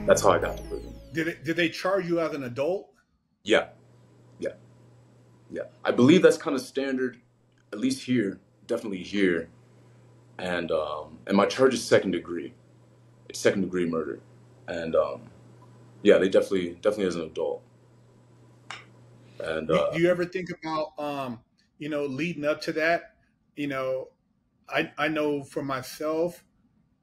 That's how I got to prison. Did they charge you as an adult? Yeah, yeah, yeah. I believe that's kind of standard, at least here, definitely here. And my charge is second degree. It's second degree murder, and yeah, they definitely as an adult. And Do you ever think about leading up to that? You know, I know for myself,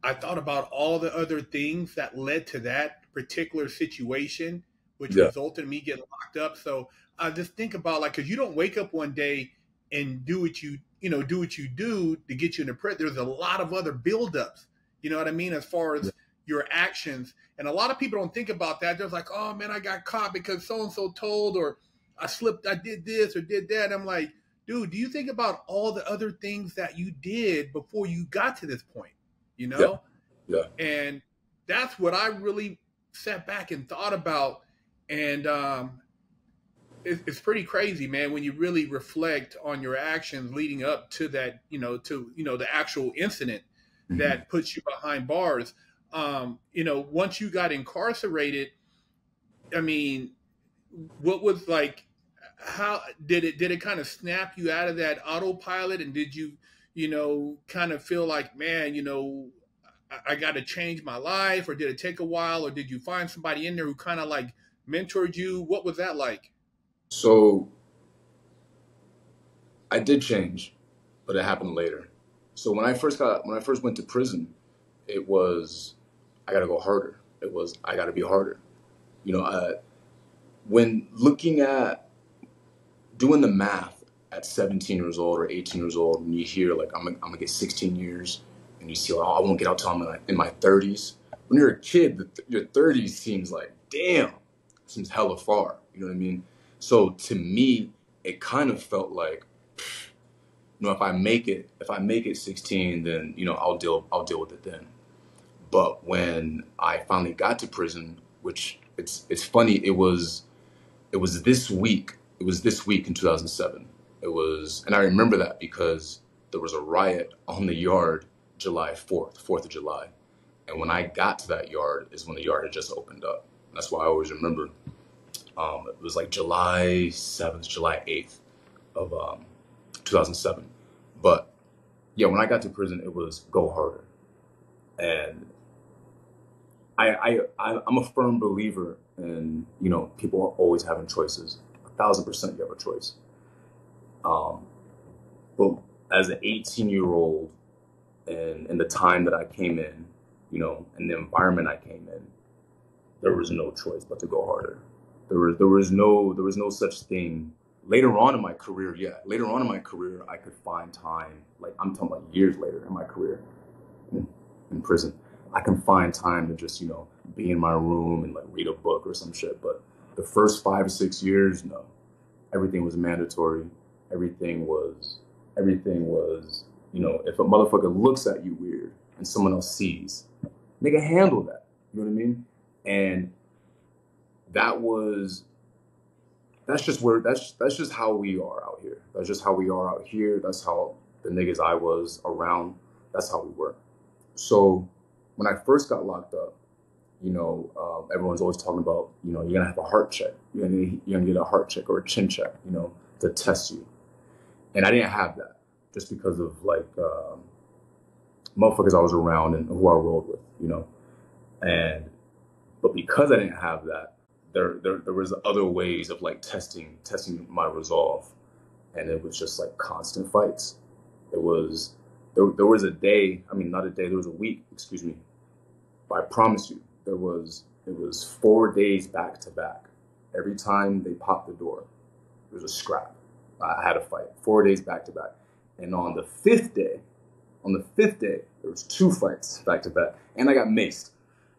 I thought about all the other things that led to that particular situation, which yeah, resulted in me getting locked up. So I just think about like, because you don't wake up one day and do what do what you do to get you into prison. There's a lot of other buildups. You know what I mean? As far yeah, as your actions, and a lot of people don't think about that. They're like, "Oh man, I got caught because so and so told, or I slipped, I did this or did that." And I'm like, dude, do you think about all the other things that you did before you got to this point? You yeah, know? yeah, And that's what I really sat back and thought about. And it's pretty crazy, man, when you really reflect on your actions leading up to that, the actual incident hmm that puts you behind bars. Once you got incarcerated, I mean, what was like, how did it kind of snap you out of that autopilot, and did you kind of feel like, man, I got to change my life, or did it take a while, or did you find somebody in there who kind of like mentored you? What was that like? So I did change, but it happened later. So when I first went to prison, it was I got to go harder. It was I got to be harder. You know, when looking at doing the math at 17 years old or 18 years old, when you hear like I'm gonna get 16 years, and you see, oh, I won't get out till I'm in my 30s. When you're a kid, your 30s seems like, damn, seems hella far. You know what I mean? So to me, it kind of felt like, if I make it 16, then I'll deal with it then. But when I finally got to prison, which it's funny, it was this week. It was this week in 2007. And I remember that because there was a riot on the yard July 4th, 4th of July. And when I got to that yard is when the yard had just opened up. That's why I always remember. It was like July 7th, July 8th of 2007. But yeah, when I got to prison, it was go harder. And I'm a firm believer in, people always having choices. 1,000% you have a choice. Um, but as an 18-year-old, and in the time that I came in, and the environment I came in, there was no choice but to go harder. There was no such thing. Later on in my career, yeah, later on in my career, I could find time. Like I'm talking about years later in my career, in, in prison, I can find time to just be in my room and like read a book or some shit. But the first 5 or 6 years, no, everything was mandatory. Everything was everything was if a motherfucker looks at you weird and someone else sees, they can handle that. You know what I mean? And that was that's just how we are out here. That's just how we are out here. That's how the niggas I was around. That's how we were. So when I first got locked up, everyone's always talking about, you're gonna have a heart check. You're gonna get a heart check or a chin check, to test you. And I didn't have that just because of like motherfuckers I was around and who I rolled with, And but because I didn't have that, there was other ways of like testing my resolve, and it was just like constant fights. It was there was a day, I mean not a day, there was a week, excuse me. But I promise you, it was 4 days back to back. Every time they popped the door, there was a scrap. I had a fight 4 days back to back, and on the fifth day, there was two fights back to back, and I got maced,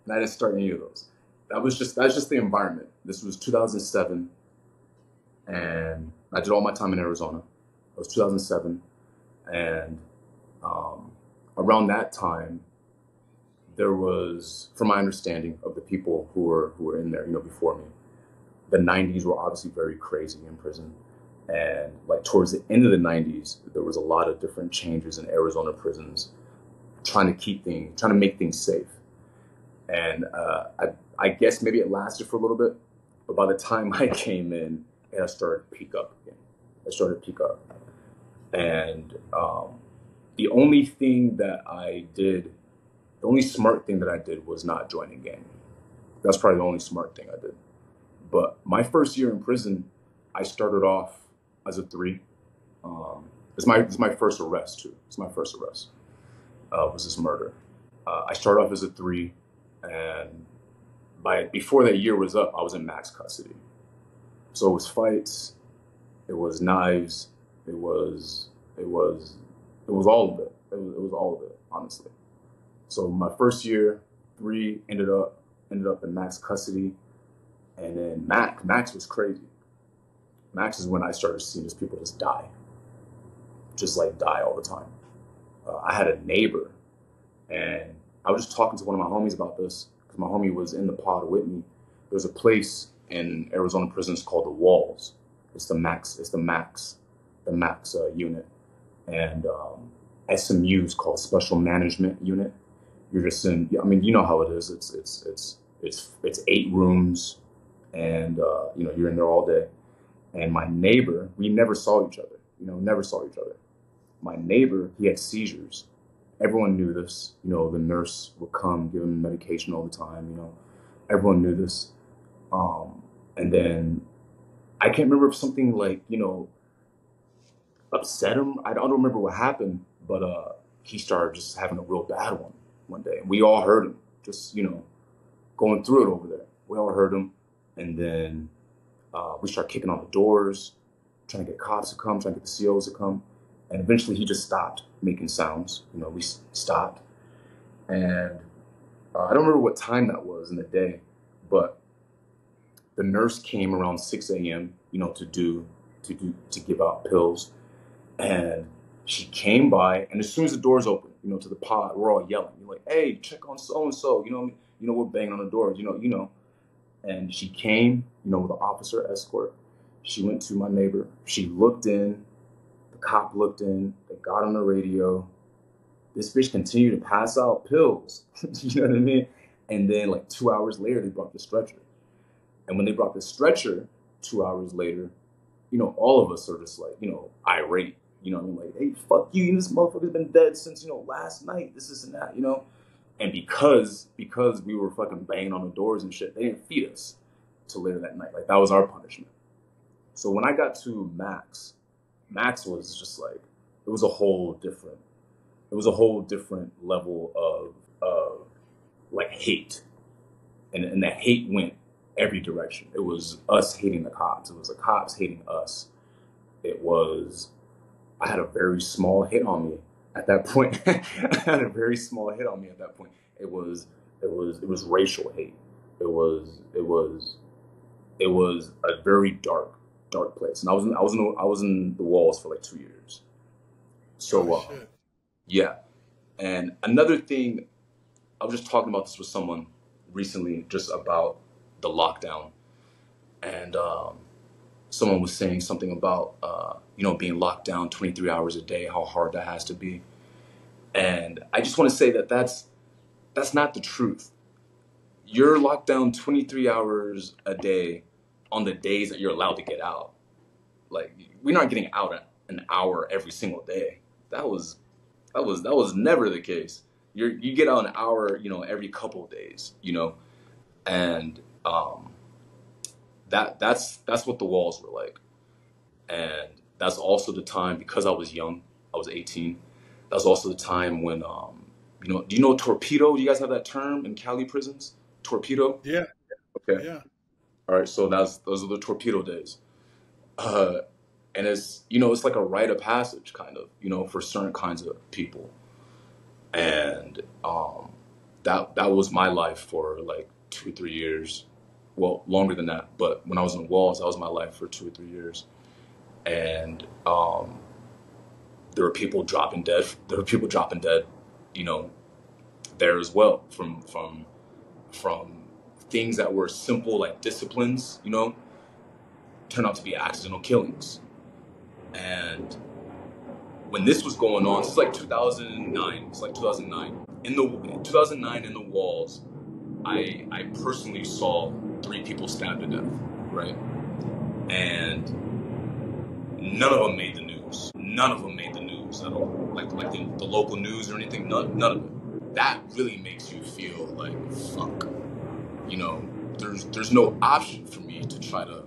and I didn't start any of those. That's just the environment. This was 2007, and I did all my time in Arizona. It was 2007, and um, around that time, there was, from my understanding of the people who were in there, before me, the 90s were obviously very crazy in prison. And like towards the end of the 90s, there was a lot of different changes in Arizona prisons, trying to make things safe. And I guess maybe it lasted for a little bit, but by the time I came in, it had started to peak up again. It started to peak up, and the only thing that I did, the only smart thing that I did was not join a gang. That's probably the only smart thing I did. But my first year in prison, I started off as a three. It's my first arrest too. It's my first arrest. Was this murder? I started off as a three, and before that year was up, I was in max custody. So it was fights, it was knives, it was it was it was all of it. It was all of it, honestly. So my first year, three ended up in max custody, and then Max was crazy. Max is when I started seeing just people just like die all the time. I had a neighbor, and I was just talking to one of my homies about this because my homie was in the pod with me. There's a place in Arizona prisons called the Walls. It's the max. It's the max unit, and SMU is called Special Management Unit. You're just in. I mean, you know how it is. It's 8 rooms, and you're in there all day. And my neighbor, we never saw each other. Never saw each other. My neighbor, he had seizures. Everyone knew this. The nurse would come, give him medication all the time. Everyone knew this. And then I can't remember if something like, upset him. I don't remember what happened, but he started just having a real bad one day. And we all heard him just, going through it over there. We all heard him. And then we started kicking on the doors, trying to get cops to come, trying to get the COs to come. And eventually he just stopped making sounds. We stopped. And I don't remember what time that was in the day, but the nurse came around 6 a.m., to give out pills. And she came by, and as soon as the doors open, to the pod, we're all yelling. You're like, hey, check on so-and-so, we're banging on the doors, And she came, with an officer escort. She went to my neighbor. She looked in. The cop looked in. They got on the radio. This bitch continued to pass out pills. You know what I mean? And then, like 2 hours later, they brought the stretcher. And when they brought the stretcher 2 hours later, all of us are just like, irate. Like, hey, fuck you. This motherfucker's been dead since, last night. This and that, And because we were fucking banging on the doors and shit, they didn't feed us till later that night. Like, that was our punishment. So when I got to Max was just like, it was a whole different level of like hate. And that hate went every direction. It was us hating the cops. It was the cops hating us. I had a very small hit on me at that point. I had a very small hit on me at that point. It was racial hate. It was a very dark place. And I was in the Walls for like 2 years. So yeah. And another thing, I was just talking about this with someone recently, just about the lockdown, and someone was saying something about being locked down 23 hours a day, how hard that has to be. And I just want to say that that's not the truth. You're locked down 23 hours a day on the days that you're allowed to get out. Like, we're not getting out an hour every single day. That was never the case. You get out an hour, every couple of days, and that's what the Walls were like. And that's also the time, because I was young, I was 18. That's also the time when do you know torpedo? Do you guys have that term in Cali prisons? Torpedo? Yeah. Okay. Yeah. All right. So those are the torpedo days. And it's like a rite of passage, kind of, for certain kinds of people. And that was my life for like 2 or 3 years. Well, longer than that. But when I was in the Walls, that was my life for 2 or 3 years. And there were people dropping dead. There as well, from things that were simple, like disciplines, turned out to be accidental killings. And when this was going on, this is like 2009. It's like 2009. In the 2009 in the Walls, I personally saw 3 people stabbed to death, right? And none of them made the news. None of them made the news at all. Like the local news or anything. None of it. That really makes you feel like, fuck. You know, there's no option for me to try to,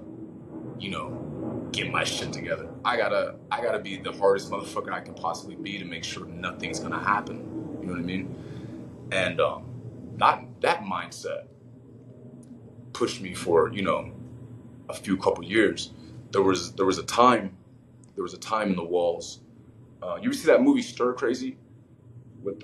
you know, get my shit together. I gotta be the hardest motherfucker I can possibly be to make sure nothing's gonna happen. You know what I mean? And that mindset pushed me for, you know, a few couple years. There was a time in the walls. You ever see that movie Stir Crazy with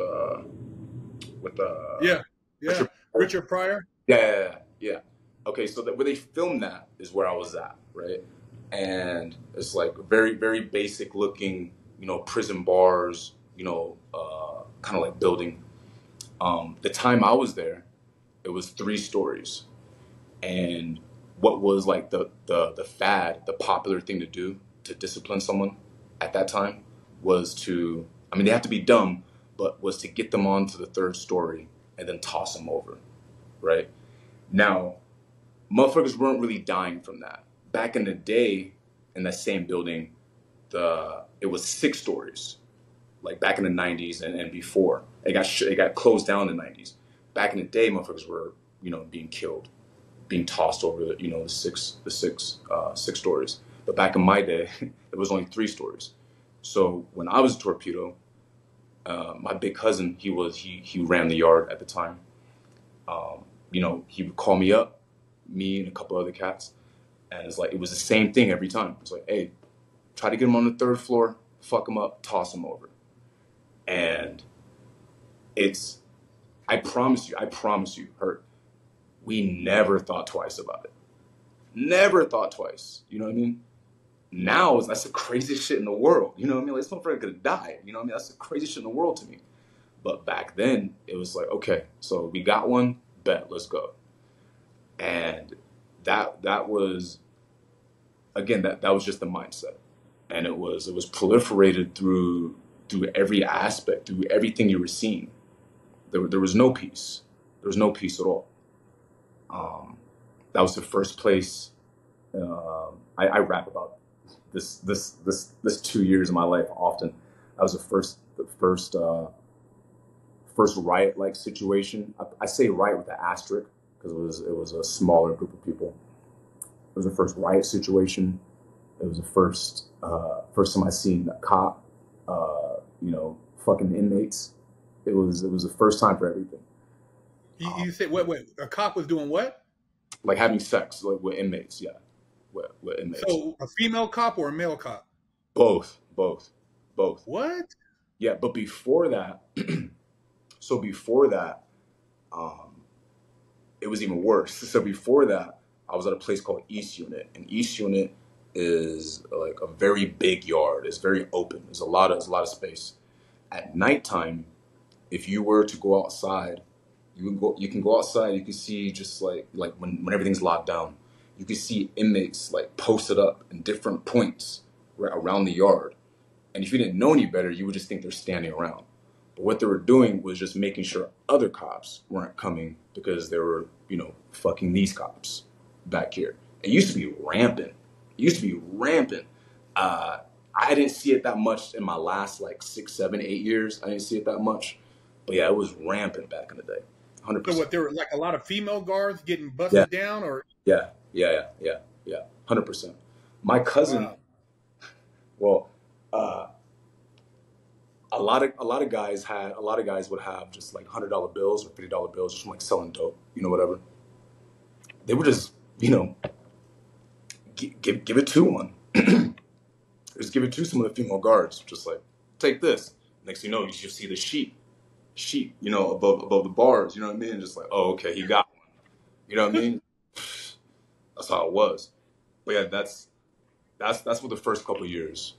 Yeah, yeah. Richard Pryor? Richard Pryor. Yeah. Okay, so where they filmed that is where I was at, right? And it's like very, very basic looking, you know, prison bars, you know, kind of like building. The time I was there, it was 3 stories. And what was like the fad, the popular thing to do to discipline someone at that time was to, I mean, they have to be dumb, but was to get them onto the 3rd story and then toss them over, right? Now, motherfuckers weren't really dying from that. Back in the day, in that same building, it was 6 stories, like back in the 90s and before. It got closed down in the 90s. Back in the day, motherfuckers were, you know, being killed, being tossed over the, you know, the six stories. But back in my day, it was only 3 stories. So when I was a torpedo, my big cousin, he ran the yard at the time. You know, he would call me up, me and a couple other cats, and it's like it was the same thing every time. It's like, hey, try to get him on the 3rd floor, fuck him up, toss him over. And it's, I promise you, Hurt, we never thought twice about it. Never thought twice. You know what I mean? Now, that's the craziest shit in the world. You know what I mean? Like, this motherfucker could have died. You know what I mean? That's the craziest shit in the world to me. But back then, it was like, okay, so we got one, bet, let's go. And that was, again, that was just the mindset. And it was proliferated through every aspect, through everything you were seeing. There was no peace. There was no peace at all. That was the first place. I rap about this 2 years of my life often. That was the first riot like situation. I say riot with an asterisk because it was a smaller group of people. It was the first riot situation. It was the first time I seen a cop, you know, fucking inmates. It was the first time for everything. You said wait, a cop was doing what? Like having sex, like with inmates, yeah, with inmates. So a female cop or a male cop? Both. What? Yeah, but before that, so before that, it was even worse. So before that, I was at a place called East Unit, and East Unit is like a very big yard. It's very open. There's a lot of space. At nighttime, if you were to go outside, you can go outside. You can see just like when everything's locked down, you can see inmates like posted up in different points right around the yard. And if you didn't know any better, you would just think they're standing around. But what they were doing was just making sure other cops weren't coming because they were, you know, fucking these cops back here. It used to be rampant. I didn't see it that much in my last like 6, 7, 8 years. I didn't see it that much. But yeah, it was rampant back in the day. 100%. So what, there were like a lot of female guards getting Yeah. busted down, or Yeah. 100%. My cousin, wow. well, a lot of guys would have just like $100 bills or $50 bills just from like selling dope, you know, whatever. They would just, you know, give it to one. Just give it to some of the female guards. Just like, take this. Next thing you know, you just see the sheet, you know, above the bars. You know what I mean? Just like, oh, okay, he got one. You know what I mean? That's how it was. But yeah, that's what the first couple of years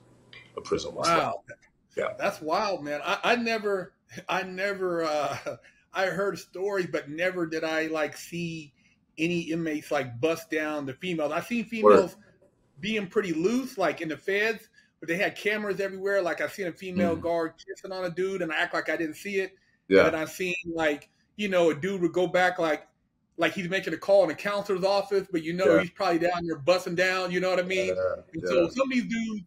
of prison was. Wow. Like. Yeah, That's wild, man. I never I heard stories, but never did I like see any inmates like bust down the females. I seen females being pretty loose, like in the feds, but they had cameras everywhere. Like I seen a female guard kissing on a dude, and I act like I didn't see it. yeah, And then I seen like, you know, a dude would go back like like he's making a call in a counselor's office, but you know Yeah. he's probably down there busting down. You know what I mean? Yeah. And Yeah. so some of these dudes,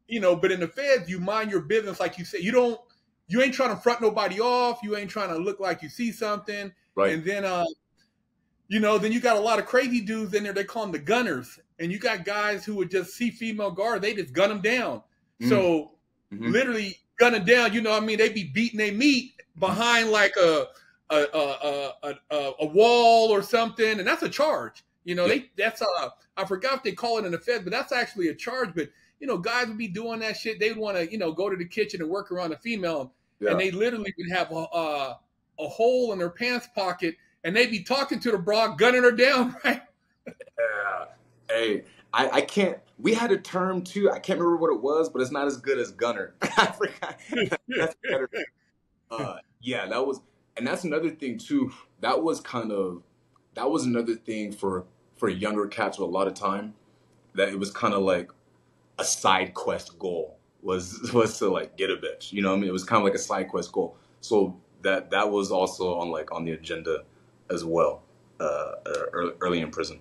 you know, but in the feds, you mind your business, like you said. You ain't trying to front nobody off. You ain't trying to look like you see something. Right. And then, you know, then you got a lot of crazy dudes in there. They call them the gunners, and you got guys who would just see female guard, they just gun them down. Mm. So Mm-hmm. literally gunning down. You know what I mean? They be beating their meat behind like a wall or something, and that's a charge. You know, that's I forgot if they call it in the Fed, but that's actually a charge. But you know, guys would be doing that shit. They'd want to, you know, go to the kitchen and work around a female, and they literally would have a hole in their pants pocket, and they'd be talking to the broad, gunning her down, right? Yeah. Hey, I can't. We had a term too. I can't remember what it was, but it's not as good as gunner. I forgot. That's better. Yeah, that was, and that's another thing too. That was another thing for younger cats with a lot of time. That it was kind of like a side quest goal was to like get a bitch. You know what I mean? It was kind of like a side quest goal. So that was also on the agenda as well, early in prison.